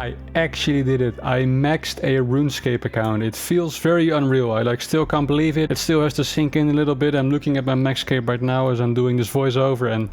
I actually did it. I maxed a RuneScape account. It feels very unreal. I still can't believe it. It still has to sink in a little bit. I'm looking at my Maxscape right now as I'm doing this voiceover, and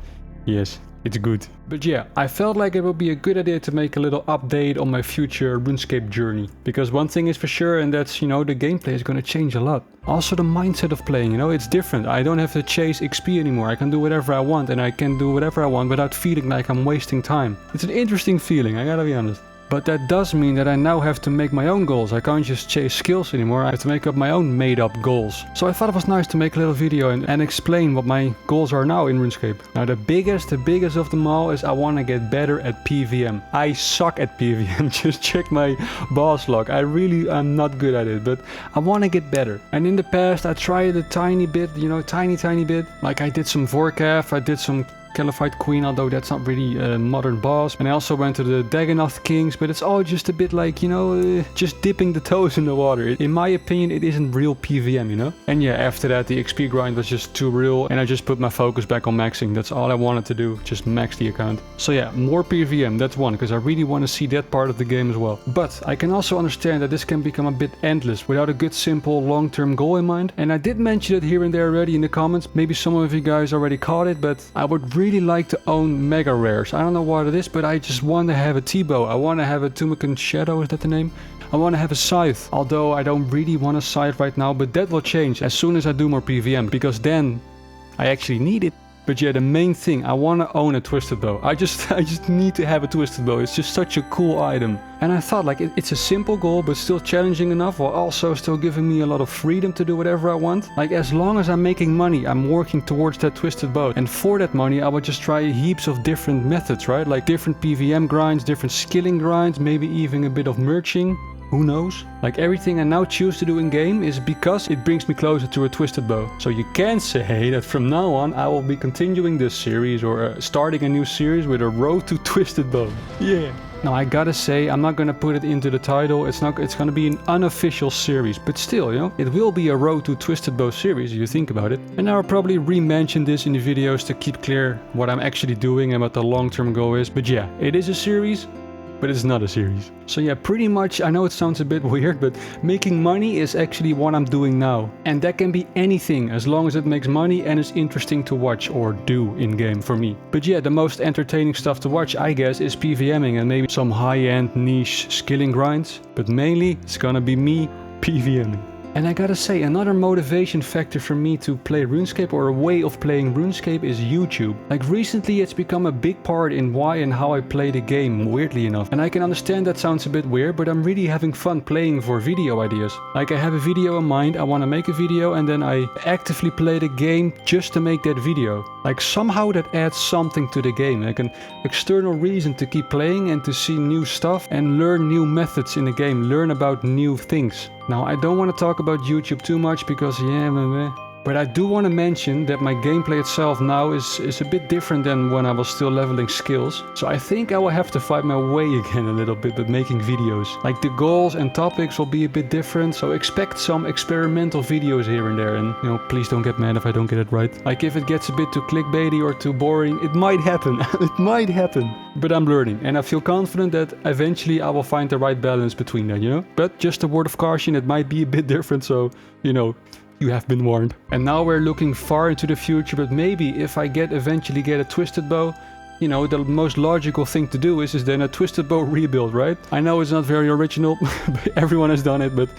yes, it's good. But yeah, I felt like it would be a good idea to make a little update on my future RuneScape journey. Because one thing is for sure, and that's, the gameplay is gonna change a lot. Also the mindset of playing, it's different. I don't have to chase XP anymore. I can do whatever I want, and I can do whatever I want without feeling like I'm wasting time. It's an interesting feeling, I gotta be honest. But that does mean that I now have to make my own goals. I can't just chase skills anymore. I have to make up my own made-up goals. So I thought it was nice to make a little video and explain what my goals are now in RuneScape. Now the biggest of them all is I want to get better at PVM. I suck at PVM. Just check my boss log. I really am not good at it, but I want to get better. And in the past I tried a tiny bit, tiny bit. Like I did some Vorkath, I did some Caliphite Queen, although that's not really a modern boss. And I also went to the Dagonoth Kings, but it's all just a bit like, just dipping the toes in the water. In my opinion, it isn't real PVM, And yeah, after that, the XP grind was just too real, and I just put my focus back on maxing. That's all I wanted to do, just max the account. So yeah, more PVM, that's one, because I really want to see that part of the game as well. But I can also understand that this can become a bit endless without a good, simple, long-term goal in mind. And I did mention it here and there already in the comments. Maybe some of you guys already caught it, but I would really like to own mega rares. I don't know what it is, but I just want to have a Tbow. I want to have a Tumakan Shadow, is that the name? I want to have a scythe, although I don't really want a scythe right now, but that will change as soon as I do more PVM, because then I actually need it. But yeah, the main thing, I want to own a Twisted Bow. I just need to have a Twisted Bow. It's just such a cool item. And I thought like it's a simple goal, but still challenging enough, while also still giving me a lot of freedom to do whatever I want. Like as long as I'm making money, I'm working towards that Twisted Bow. And for that money, I would just try heaps of different methods, right? Like different PVM grinds, different skilling grinds, maybe even a bit of merching. Who knows? Like everything I now choose to do in game is because it brings me closer to a Twisted Bow. So you can say that from now on I will be continuing this series or starting a new series with a road to Twisted Bow. Yeah. Now I gotta say, I'm not gonna put it into the title. It's gonna be an unofficial series, but still, it will be a road to Twisted Bow series if you think about it. And I'll probably re-mention this in the videos to keep clear what I'm actually doing and what the long-term goal is. But yeah, it is a series, but it's not a series. So yeah, pretty much, I know it sounds a bit weird, but making money is actually what I'm doing now. And that can be anything, as long as it makes money and is interesting to watch or do in-game for me. But yeah, the most entertaining stuff to watch, I guess, is PVMing and maybe some high-end niche skilling grinds. But mainly, it's gonna be me PVMing. And I gotta say, another motivation factor for me to play RuneScape, or a way of playing RuneScape, is YouTube. Like recently it's become a big part in why and how I play the game, weirdly enough. And I can understand that sounds a bit weird, but I'm really having fun playing for video ideas. Like I have a video in mind, I want to make a video, and then I actively play the game just to make that video. Like somehow that adds something to the game, like an external reason to keep playing and to see new stuff and learn new methods in the game, learn about new things. Now I don't want to talk about YouTube too much because but I do want to mention that my gameplay itself now is a bit different than when I was still leveling skills. So I think I will have to fight my way again a little bit with making videos. Like the goals and topics will be a bit different, so expect some experimental videos here and there. And please don't get mad if I don't get it right. Like if it gets a bit too clickbaity or too boring, it might happen. It might happen. But I'm learning, and I feel confident that eventually I will find the right balance between that, But just a word of caution, it might be a bit different, so, you have been warned. And now we're looking far into the future, but maybe if I eventually get a Twisted Bow, the most logical thing to do is then a Twisted Bow rebuild, right? I know it's not very original, everyone has done it, but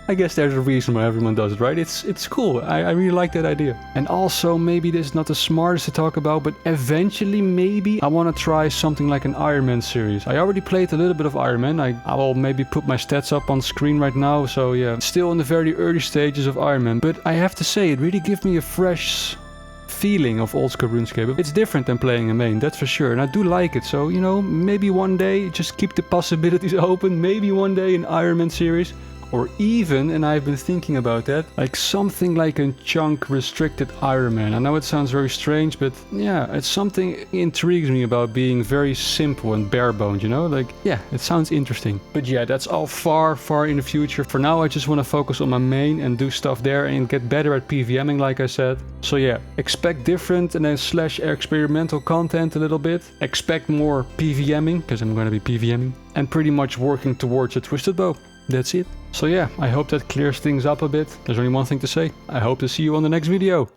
I guess there's a reason why everyone does it, right? It's cool. I really like that idea. And also, maybe this is not the smartest to talk about, but eventually maybe I want to try something like an Iron Man series. I already played a little bit of Iron Man. I will maybe put my stats up on screen right now. So yeah, still in the very early stages of Iron Man. But I have to say, it really gives me a fresh feeling of old school RuneScape. It's different than playing a main, that's for sure, and I do like it. So maybe one day, just keep the possibilities open. Maybe one day an Iron Man series. Or even, and I've been thinking about that, like something like a chunk restricted Ironman. I know it sounds very strange, but yeah, it's something intrigues me about being very simple and bare boned, you know? Like, yeah, it sounds interesting. But yeah, that's all far, far in the future. For now, I just want to focus on my main and do stuff there and get better at PVMing, like I said. So yeah, expect different and then / experimental content a little bit. Expect more PVMing, because I'm going to be PVMing. And pretty much working towards a twisted bow. That's it. So yeah, I hope that clears things up a bit. There's only one thing to say. I hope to see you on the next video.